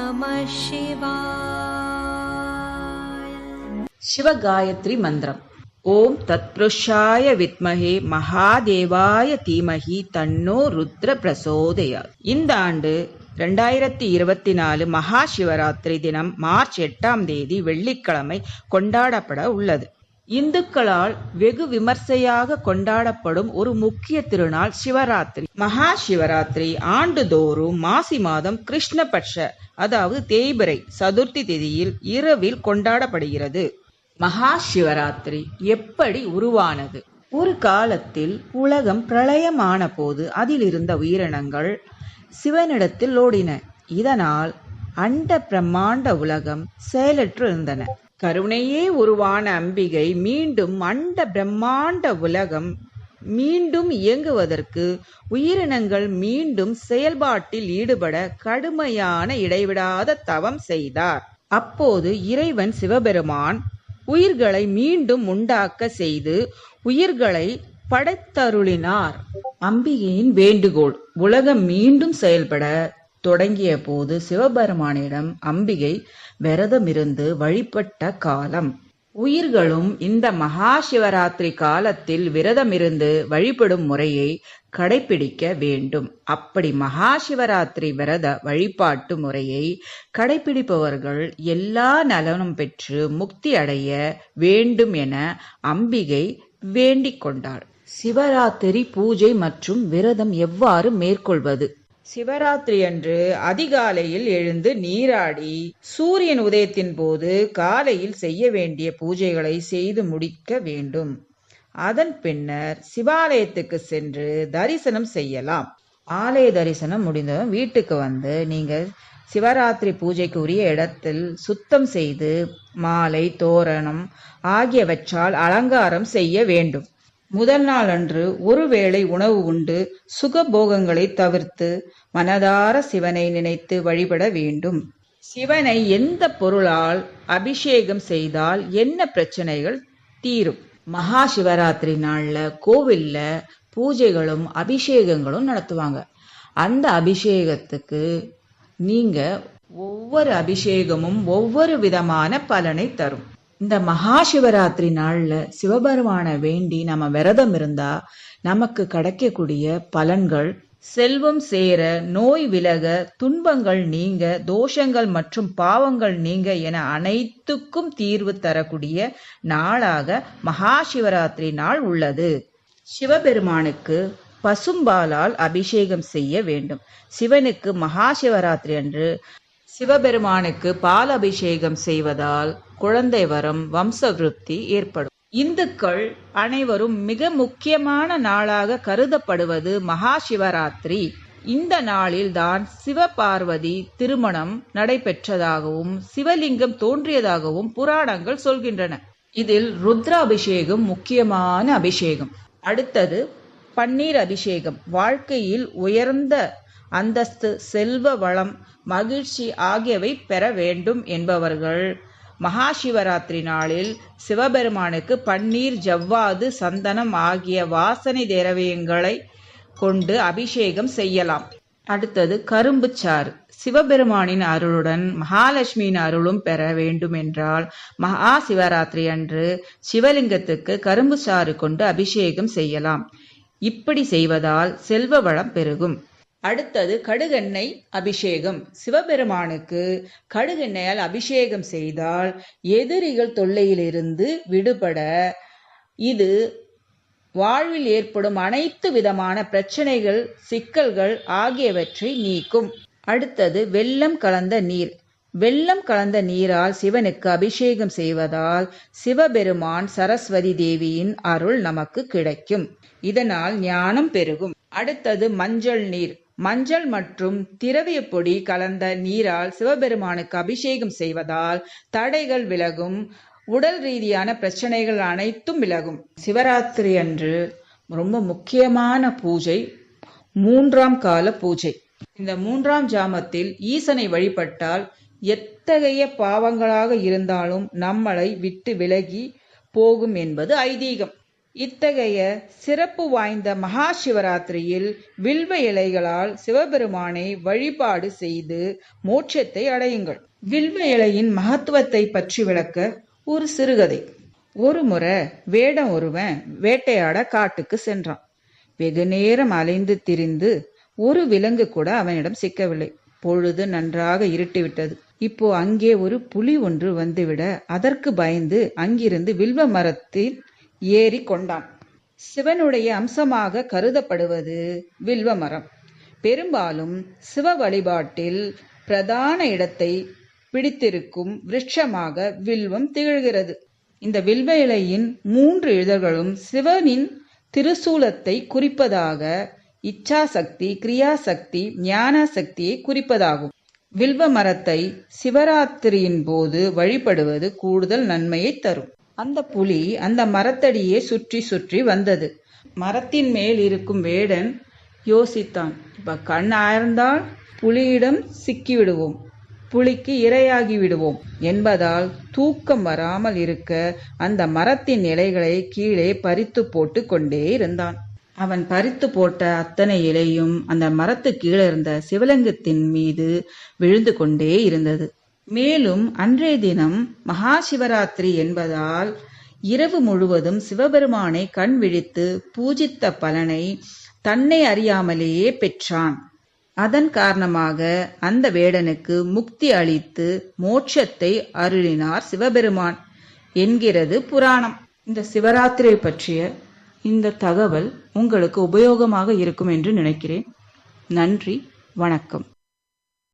Namah Shivaya. சிவகாயத்ரி மந்திரம். ஓம் தத்புருஷாய வித்மஹே மகாதேவாய தீமஹி தன்னோ ருத்ர பிரசோதயாத். இந்த ஆண்டு 2024 மகா சிவராத்திரி தினம் மார்ச் 8ஆம் தேதி வெள்ளிக்கிழமை கொண்டாடப்பட உள்ளது. இந்துக்களால் வெகு விமர்சையாக கொண்டாடப்படும் ஒரு முக்கிய திருநாள் சிவராத்திரி. மகா சிவராத்திரி ஆண்டுதோறும் மாசி மாதம் கிருஷ்ணபட்ச அதாவது தேய்பிறை சதுர்த்தி திதியில் இரவில் கொண்டாடப்படுகிறது. மகா சிவராத்திரி எப்படி உருவானது? ஒரு காலத்தில் உலகம் பிரளயமான போது அதில் இருந்த உயிரினங்கள் சிவனிடத்தில் ஓடின. இதனால் அண்ட பிரம்மாண்ட உலகம் செயலற்று இருந்தன. கருணையே உருவான அம்பிகை மீண்டும் அண்ட பிரம்மாண்ட உலகம் மீண்டும் இயங்குவதற்கு உயிரினங்கள் மீண்டும் செயல்பாட்டில் ஈடுபட கடுமையான இடைவிடாத தவம் செய்தார். அப்போது இறைவன் சிவபெருமான் உயிர்களை மீண்டும் உண்டாக்க செய்து உயிர்களை படைத்தருளினார். அம்பிகையின் வேண்டுகோள் உலகம் மீண்டும் செயல்பட தொடங்கிய போது சிவபெருமானிடம் அம்பிகை விரதமிருந்து வழிபட்ட காலம். உயிர்களும் இந்த மகா சிவராத்திரி காலத்தில் விரதமிருந்து வழிபடும் முறையை கடைபிடிக்க வேண்டும். அப்படி மகா சிவராத்திரி விரத வழிபாட்டு முறையை கடைபிடிப்பவர்கள் எல்லா நலனும் பெற்று முக்தி அடைய வேண்டும் என அம்பிகை வேண்டிக் கொண்டார். சிவராத்திரி பூஜை மற்றும் விரதம் எவ்வாறு மேற்கொள்வது? சிவராத்திரி அன்று அதிகாலையில் எழுந்து நீராடி சூரியன் உதயத்தின் போது காலையில் செய்ய வேண்டிய பூஜைகளை செய்து முடிக்க வேண்டும். அதன் பின்னர் சிவாலயத்துக்கு சென்று தரிசனம் செய்யலாம். ஆலய தரிசனம் முடிந்ததும் வீட்டுக்கு வந்து நீங்கள் சிவராத்திரி பூஜைக்கு உரிய இடத்தில் சுத்தம் செய்து மாலை தோரணம் ஆகியவற்றால் அலங்காரம் செய்ய வேண்டும். முதல் நாள் அன்று ஒருவேளை உணவு உண்டு சுகபோகங்களை தவிர்த்து மனதார சிவனை நினைத்து வழிபட வேண்டும். சிவனை எந்த பொருளால் அபிஷேகம் செய்தால் என்ன பிரச்சனைகள் தீரும்? மகா சிவராத்திரி நாள்ல கோவில்ல பூஜைகளும் அபிஷேகங்களும் நடத்துவாங்க. அந்த அபிஷேகத்துக்கு நீங்க ஒவ்வொரு அபிஷேகமும் ஒவ்வொரு விதமான பலனை தரும். இந்த மகா சிவராத்திரி நாள்ல சிவபெருமான வேண்டி நம்ம விரதம் இருந்தா நமக்கு கிடைக்கக்கூடிய பலன்கள் செல்வம் சேர, நோய் விலக, துன்பங்கள் நீங்க, தோஷங்கள் மற்றும் பாவங்கள் நீங்க என அனைத்துக்கும் தீர்வு தரக்கூடிய நாளாக மகா சிவராத்திரி நாள் உள்ளது. சிவபெருமானுக்கு பசும்பாலால் அபிஷேகம் செய்ய வேண்டும். சிவனுக்கு மகா சிவராத்திரி அன்று சிவபெருமானுக்கு பால் அபிஷேகம் செய்வதால் குழந்தை வரம், வம்சவிருத்தி ஏற்படும். இந்துக்கள் அனைவரும் மிக முக்கியமான நாளாக கருதப்படுவது மகா சிவராத்திரி. இந்த நாளில் தான் சிவபார்வதி திருமணம் நடைபெற்றதாகவும் சிவலிங்கம் தோன்றியதாகவும் புராணங்கள் சொல்கின்றன. இதில் ருத்ர அபிஷேகம் முக்கியமான அபிஷேகம். அடுத்தது பன்னீர் அபிஷேகம். வாழ்க்கையில் உயர்ந்த அந்தஸ்து, செல்வ வளம், மகிழ்ச்சி ஆகியவை பெற வேண்டும் என்பவர்கள் மகா சிவராத்திரி நாளில் சிவபெருமானுக்கு பன்னீர், ஜவ்வாது, சந்தனம் ஆகிய வாசனை திரவியங்களை கொண்டு அபிஷேகம் செய்யலாம். அடுத்தது கரும்பு சாறு. சிவபெருமானின் அருளுடன் மகாலட்சுமியின் அருளும் பெற வேண்டும் என்றால் மகா சிவராத்திரி அன்று சிவலிங்கத்துக்கு கரும்பு சாறு கொண்டு அபிஷேகம் செய்யலாம். இப்படி செய்வதால் செல்வ வளம் பெருகும். அடுத்தது கடுகெண்ணெய் அபிஷேகம். சிவபெருமானுக்கு கடுகெண்ணெயால் அபிஷேகம் செய்தால் எதிரிகள் தொல்லையிலிருந்து விடுபட இது வாழ்வில் ஏற்படும் அனைத்து விதமான பிரச்சனைகள், சிக்கல்கள் ஆகியவற்றை நீக்கும். அடுத்தது வெல்லம் கலந்த நீர். வெல்லம் கலந்த நீரால் சிவனுக்கு அபிஷேகம் செய்வதால் சிவபெருமான் சரஸ்வதி தேவியின் அருள் நமக்கு கிடைக்கும். இதனால் ஞானம் பெருகும். அடுத்தது மஞ்சள் நீர். மஞ்சள் மற்றும் திரவிய பொடி கலந்த நீரால் சிவபெருமானுக்கு அபிஷேகம் செய்வதால் தடைகள் விலகும். உடல் ரீதியான பிரச்சனைகள் அனைத்தும் விலகும். சிவராத்திரி அன்று ரொம்ப முக்கியமான பூஜை 3ஆம் கால பூஜை. இந்த 3ஆம் ஜாமத்தில் ஈசனை வழிபட்டால் எத்தகைய பாவங்களாக இருந்தாலும் நம்மளை விட்டு விலகி போகும் என்பது ஐதீகம். இத்தகைய சிறப்பு வாய்ந்த மகா சிவராத்திரியில் வில்வ இலைகளால் சிவபெருமானை வழிபாடு செய்து மோட்சத்தை அடையுங்கள். வில்வ இலையின் மகத்துவத்தை பற்றி விளக்க ஒரு சிறுகதை. ஒரு முறை வேடன் ஒருவன் வேட்டையாட காட்டுக்கு சென்றான். வெகு நேரம் அலைந்து திரிந்து ஒரு விலங்கு கூட அவனிடம் சிக்கவில்லை. பொழுது நன்றாக இருட்டிவிட்டது. இப்போ அங்கே ஒரு புலி ஒன்று வந்துவிட அதற்கு பயந்து அங்கிருந்து வில்வ மரத்தில் ஏறி கொண்டான். சிவனுடைய அம்சமாக கருதப்படுவது வில்வ மரம். பெரும்பாலும் சிவ வழிபாட்டில் பிரதான இடத்தை பிடித்திருக்கும் விருட்சமாக வில்வம் திகழ்கிறது. இந்த வில்வ இலையின் 3 இதழ்களும் சிவனின் திருசூலத்தை குறிப்பதாக, இச்சாசக்தி, கிரியாசக்தி, ஞான சக்தியை குறிப்பதாகும். வில்வ மரத்தை சிவராத்திரியின் போது வழிபடுவது கூடுதல் நன்மையை தரும். அந்த புலி அந்த மரத்தடியே சுற்றி சுற்றி வந்தது. மரத்தின் மேல் இருக்கும் வேடன் யோசித்தான், இப்ப கண் ஆய்ந்தால் புலியிடம் சிக்கிவிடுவோம், புலிக்கு இரையாகி விடுவோம் என்பதால் தூக்கம் வராமல் இருக்க அந்த மரத்தின் இலைகளை கீழே பறித்து போட்டு கொண்டே இருந்தான். அவன் பறித்து போட்ட அத்தனை இலையும் அந்த மரத்து கீழே இருந்த சிவலிங்கத்தின் மீது விழுந்து கொண்டே இருந்தது. மேலும் அன்றைய தினம் மகா சிவராத்திரி என்பதால் இரவு முழுவதும் சிவபெருமானை கண் விழித்து பூஜித்த பலனை தன்னை அறியாமலேயே பெற்றான். அதன் காரணமாக அந்த வேடனுக்கு முக்தி அளித்து மோட்சத்தை அருளினார் சிவபெருமான் என்கிறது புராணம். இந்த சிவராத்திரியை பற்றிய இந்த தகவல் உங்களுக்கு உபயோகமாக இருக்கும் என்று நினைக்கிறேன். நன்றி, வணக்கம்.